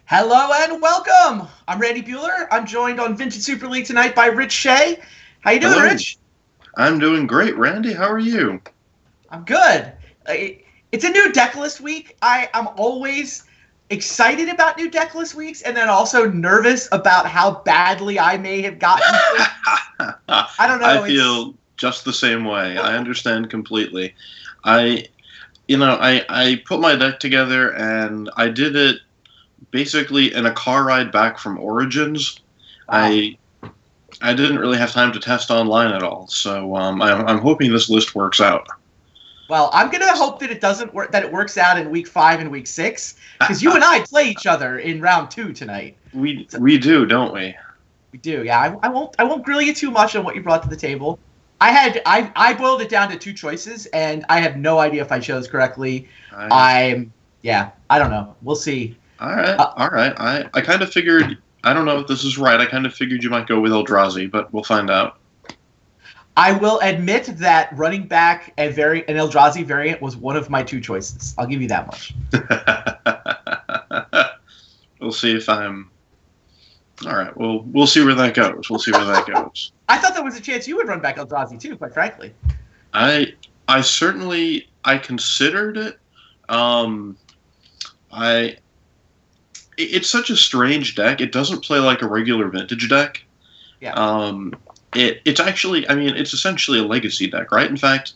Hello and welcome. I'm Randy Bueller. I'm joined on Vintage Super League tonight by Rich Shea. How you doing, Hello. Rich? I'm doing great, Randy. How are you? I'm good. It's a new deck list week. I'm always excited about new deck list weeks and then also nervous about how badly I may have gotten. I don't know. I feel just the same way. I understand completely. I put my deck together and I did it basically in a car ride back from Origins. Wow. I didn't really have time to test online at all, so I'm hoping this list works out. Well, I'm gonna hope that it doesn't work. That it works out in week 5 and week 6, because you and I play each other in round 2 tonight. We do, don't we? We do, yeah. I won't grill you too much on what you brought to the table. I boiled it down to 2 choices, and I have no idea if I chose correctly. I don't know. We'll see. All right. I kind of figured. I don't know if this is right. I kind of figured you might go with Eldrazi, but we'll find out. I will admit that running back an Eldrazi variant was one of my 2 choices. I'll give you that much. We'll see if I'm. All right. We'll see where that goes. I thought there was a chance you would run back Eldrazi too, quite frankly. I certainly considered it. It's such a strange deck. It doesn't play like a regular vintage deck. Yeah. It's actually, it's essentially a legacy deck, right? In fact,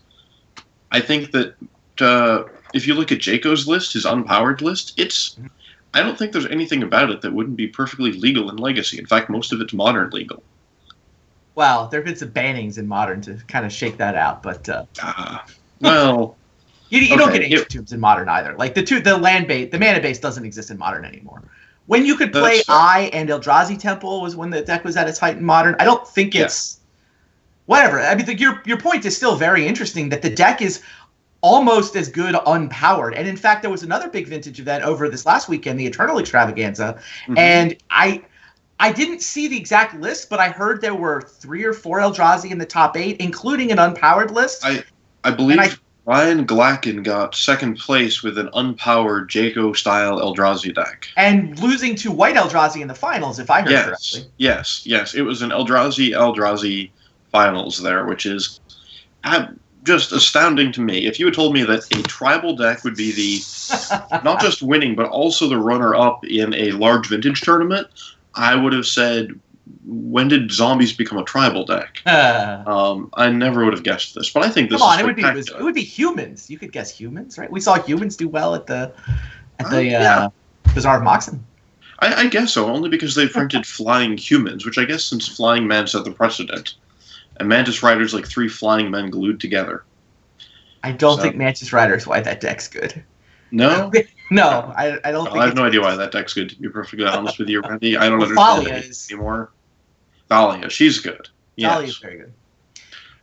I think that if you look at Jaco's list, his unpowered list, I don't think there's anything about it that wouldn't be perfectly legal in legacy. In fact, most of it's modern legal. Well, there have been some bannings in modern to kind of shake that out, but well. You don't get ancient tombs in modern either. Like the mana base doesn't exist in modern anymore. When you could play and Eldrazi Temple was when the deck was at its height in modern. I don't think it's whatever. I mean, your point is still very interesting that the deck is almost as good unpowered. And in fact, there was another big vintage event over this last weekend, the Eternal Extravaganza, and I didn't see the exact list, but I heard there were 3 or 4 Eldrazi in the top 8, including an unpowered list. I believe Ryan Glacken got second place with an unpowered Jaco-style Eldrazi deck. And losing to white Eldrazi in the finals, if I heard correctly. Yes. It was an Eldrazi finals there, which is just astounding to me. If you had told me that a tribal deck would be the not just winning, but also the runner-up in a large vintage tournament, I would have said, when did zombies become a tribal deck? I never would have guessed this, but I think this. Come on, it would be humans. You could guess humans, right? We saw humans do well at the Bazaar of Moxen. I guess so, only because they printed flying humans, which I guess since flying men set the precedent, and Mantis Rider's like 3 flying men glued together. I don't think Mantis Rider is why that deck's good. No? No, I don't think. I have no idea why that deck's good, to be perfectly honest with you, Randy. I don't understand it anymore. Thalia, she's good. Yes. Thalia is very good.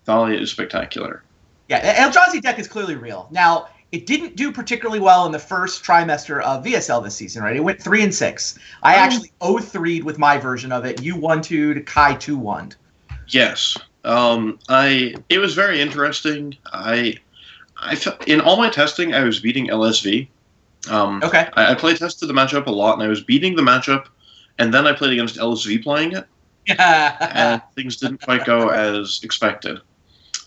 Thalia is spectacular. Yeah, Eldrazi deck is clearly real. Now, it didn't do particularly well in the first trimester of VSL this season, right? It went 3-6. I actually 0-3'd with my version of it. You 1-2'd, Kai 2-1'd. Yes. It was very interesting. In all my testing, I was beating LSV. Okay. I play tested the matchup a lot, and I was beating the matchup, and then I played against LSV playing it, and things didn't quite go as expected.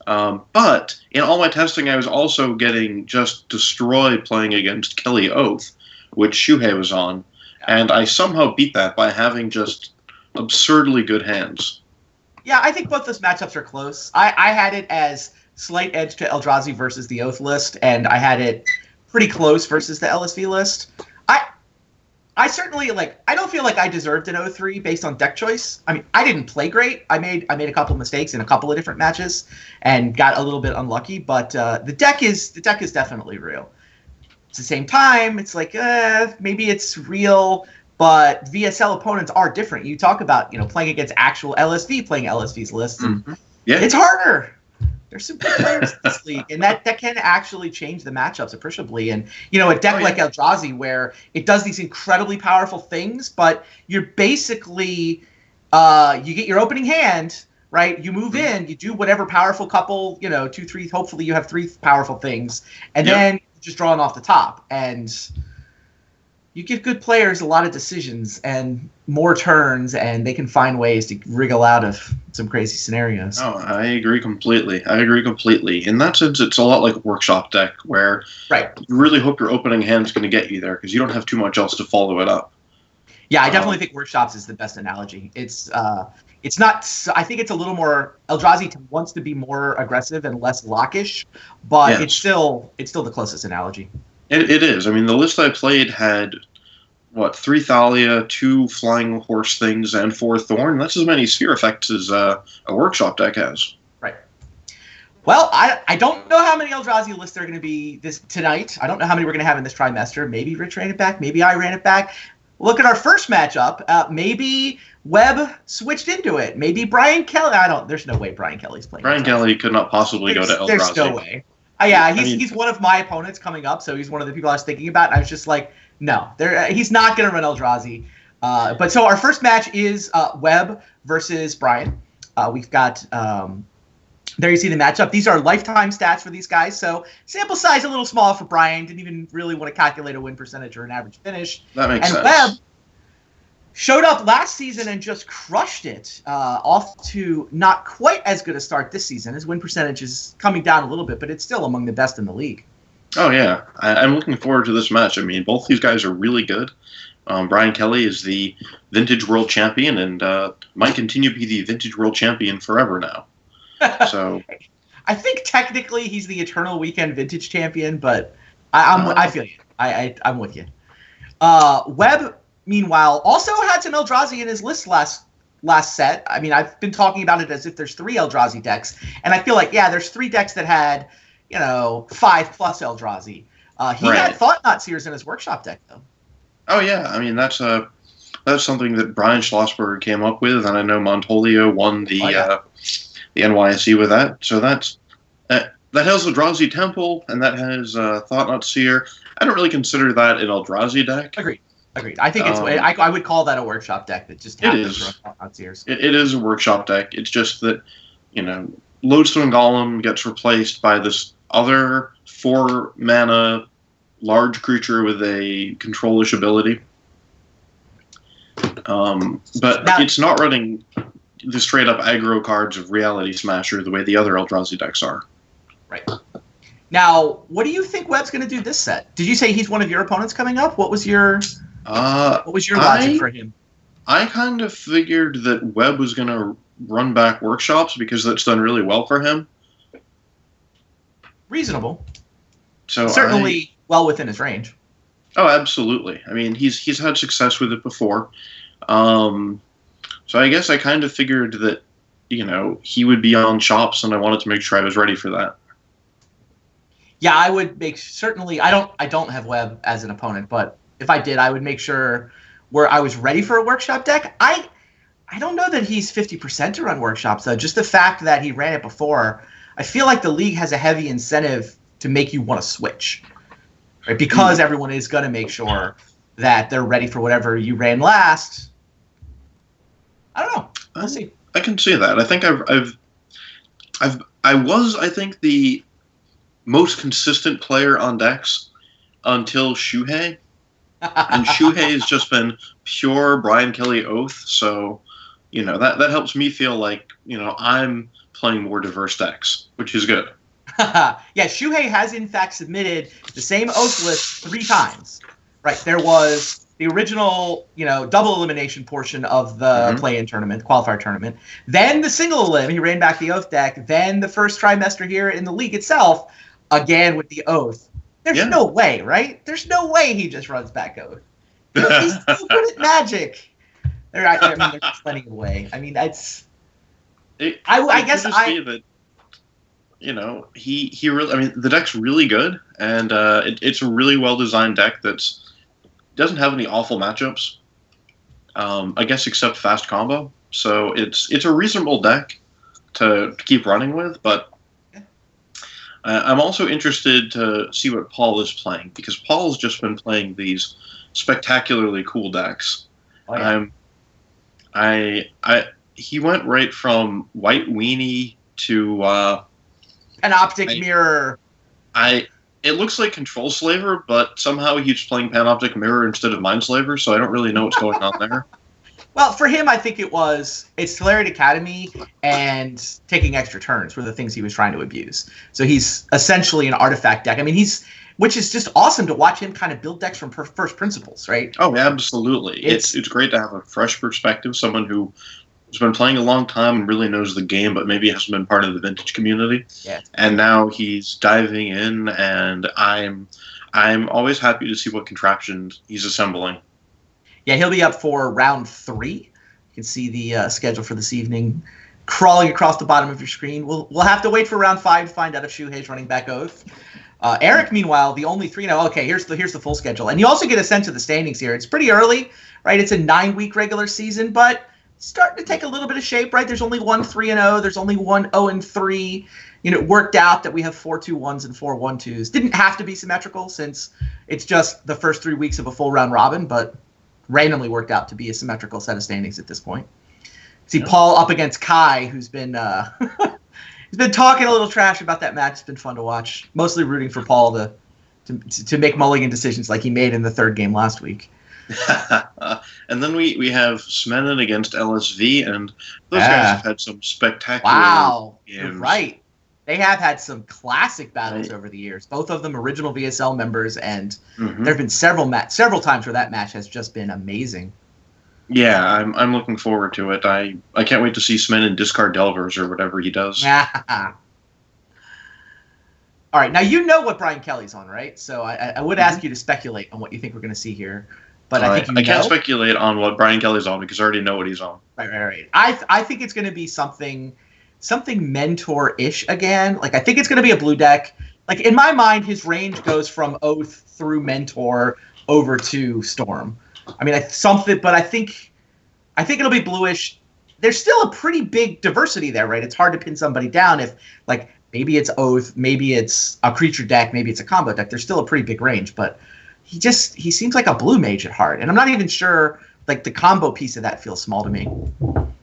But in all my testing, I was also getting just destroyed playing against Kelly Oath, which Shuhei was on, and I somehow beat that by having just absurdly good hands. Yeah, I think both those matchups are close. I had it as slight edge to Eldrazi versus the Oath list, and I had it pretty close versus the LSV list. I certainly I don't feel like I deserved an 0-3 based on deck choice. I mean, I didn't play great. I made a couple of mistakes in a couple of different matches and got a little bit unlucky, but the deck is definitely real. At the same time, it's like maybe it's real, but VSL opponents are different. You talk about playing against actual LSV, playing LSV's lists. Yeah, it's harder. There's some good players in this league, and that can actually change the matchups appreciably. And, a deck like Eldrazi, where it does these incredibly powerful things, but you're basically, you get your opening hand, right? You move in, you do whatever powerful couple, 2, 3, hopefully you have 3 powerful things, and then just drawing off the top. And, you give good players a lot of decisions and more turns, and they can find ways to wriggle out of some crazy scenarios. Oh, I agree completely. In that sense, it's a lot like a workshop deck, where you really hope your opening hand's going to get you there because you don't have too much else to follow it up. Yeah, I definitely think workshops is the best analogy. It's not. I think it's a little more. Eldrazi wants to be more aggressive and less lockish, but it's still the closest analogy. It is. I mean, the list I played had 3 Thalia, 2 Flying Horse things, and 4 Thorn. That's as many sphere effects as a workshop deck has. Right. Well, I don't know how many Eldrazi lists there are going to be tonight. I don't know how many we're going to have in this trimester. Maybe Rich ran it back. Maybe I ran it back. Look at our first matchup. Maybe Webb switched into it. Maybe Brian Kelly. There's no way Brian Kelly's playing. Brian Kelly could not possibly go to Eldrazi. There's no way. He's one of my opponents coming up, so he's one of the people I was thinking about. I was just like, no, he's not going to run Eldrazi. But so our first match is Webb versus Brian. We've got there you see the matchup. These are lifetime stats for these guys, so sample size a little small for Brian. Didn't even really want to calculate a win percentage or an average finish. That makes sense. And Webb showed up last season and just crushed it, off to not quite as good a start this season. His win percentage is coming down a little bit, but it's still among the best in the league. Oh, yeah. I'm looking forward to this match. I mean, both these guys are really good. Brian Kelly is the Vintage World Champion and might continue to be the Vintage World Champion forever now. So, I think technically he's the Eternal Weekend Vintage Champion, but I feel you. I'm with you. Webb, meanwhile, also had some Eldrazi in his list last set. I mean, I've been talking about it as if there's 3 Eldrazi decks, and I feel like, there's 3 decks that had, 5+ Eldrazi. He had Thought-Knot Seers in his workshop deck, though. Oh, yeah. I mean, that's something that Brian Schlossberg came up with, and I know Montolio won the NYSE with that. So that has Eldrazi Temple, and that has Thought-Knot Seer. I don't really consider that an Eldrazi deck. Agreed. I think it's. I would call that a workshop deck that just happens to run Thought-Knot Seers. It is a workshop deck. It's just that, Lodestone Golem gets replaced by this other 4-mana large creature with a control-ish ability. But it's not running the straight-up aggro cards of Reality Smasher the way the other Eldrazi decks are. Right. Now, what do you think Webb's going to do this set? Did you say he's one of your opponents coming up? What was your logic for him? I kind of figured that Webb was going to run back workshops because that's done really well for him. Reasonable. So certainly well within his range. Oh, absolutely. I mean, he's had success with it before. So I guess I kind of figured that, he would be on chops, and I wanted to make sure I was ready for that. Yeah, I would certainly. I don't have Webb as an opponent, but if I did, I would make sure where I was ready for a workshop deck. I don't know that he's 50% to run workshops, though. Just the fact that he ran it before, I feel like the league has a heavy incentive to make you want to switch, right? Because everyone is going to make sure that they're ready for whatever you ran last. I don't know. We'll see. I can see that. I think I was the most consistent player on decks until Shuhei. And Shuhei has just been pure Brian Kelly oath, so that helps me feel like I'm playing more diverse decks, which is good. Yeah, Shuhei has in fact submitted the same oath list 3 times. Right, there was the original, double elimination portion of the play-in tournament, qualifier tournament. Then the single elim, he ran back the oath deck. Then the first trimester here in the league itself, again with the oath. There's no way, right? There's no way he just runs back oath. He's so good at Magic. There's plenty of way. I mean, that's. I guess that, he really. I mean, the deck's really good, and it's a really well designed deck that's doesn't have any awful matchups. I guess except fast combo. So it's a reasonable deck to keep running with, but. I'm also interested to see what Paul is playing, because Paul's just been playing these spectacularly cool decks. Oh, yeah. He went right from White Weenie to an optic mirror. I It looks like Control Slaver, but somehow he's playing Panoptic Mirror instead of Mind Slaver, so I don't really know what's going on there. Well, for him, I think it's Celerity Academy and taking extra turns were the things he was trying to abuse. So he's essentially an artifact deck. I mean, which is just awesome to watch him kind of build decks from first principles, right? Oh, absolutely. It's great to have a fresh perspective, someone who has been playing a long time and really knows the game, but maybe hasn't been part of the vintage community. Yeah. And now he's diving in, and I'm always happy to see what contraptions he's assembling. Yeah, he'll be up for round 3. You can see the schedule for this evening crawling across the bottom of your screen. We'll have to wait for round 5 to find out if Shuhei's running back Oath. Eric, meanwhile, the only 3-0. Okay, here's the full schedule, and you also get a sense of the standings here. It's pretty early, right? It's a 9-week regular season, but it's starting to take a little bit of shape, right? There's only one 3-0. There's only one 0-3. You know, it worked out that we have 4 2-1s and 4 1-2s. Didn't have to be symmetrical since it's just the first 3 weeks of a full round robin, but randomly worked out to be a symmetrical set of standings at this point. See Paul up against Kai, who's been he's been talking a little trash about that match. It's been fun to watch. Mostly rooting for Paul to make mulligan decisions like he made in the 3rd game last week. And then we have Smenin against LSV, and those guys have had some spectacular games. You're right. They have had some classic battles over the years. Both of them original VSL members, and there have been several times where that match has just been amazing. Yeah, I'm looking forward to it. I can't wait to see Smenin discard Delvers or whatever he does. All right, now you know what Brian Kelly's on, right? So I would ask you to speculate on what you think we're going to see here. But I think I can't speculate on what Brian Kelly's on because I already know what he's on. Right. I think it's going to be something mentor-ish again. Like, I think it's going to be a blue deck. Like, in my mind, his range goes from Oath through Mentor over to Storm. I mean, but I think it'll be bluish. There's still a pretty big diversity there, right? It's hard to pin somebody down if, like, maybe it's Oath, maybe it's a creature deck, maybe it's a combo deck. There's still a pretty big range, but he seems like a blue mage at heart, and I'm not even sure, like, the combo piece of that feels small to me.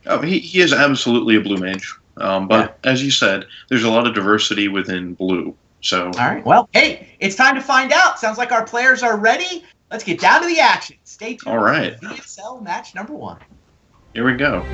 Oh, he is absolutely a blue mage. But as you said, there's a lot of diversity within blue. So all right. Well, hey, it's time to find out. Sounds like our players are ready. Let's get down to the action. Stay tuned. All right. For VSL match number 1. Here we go.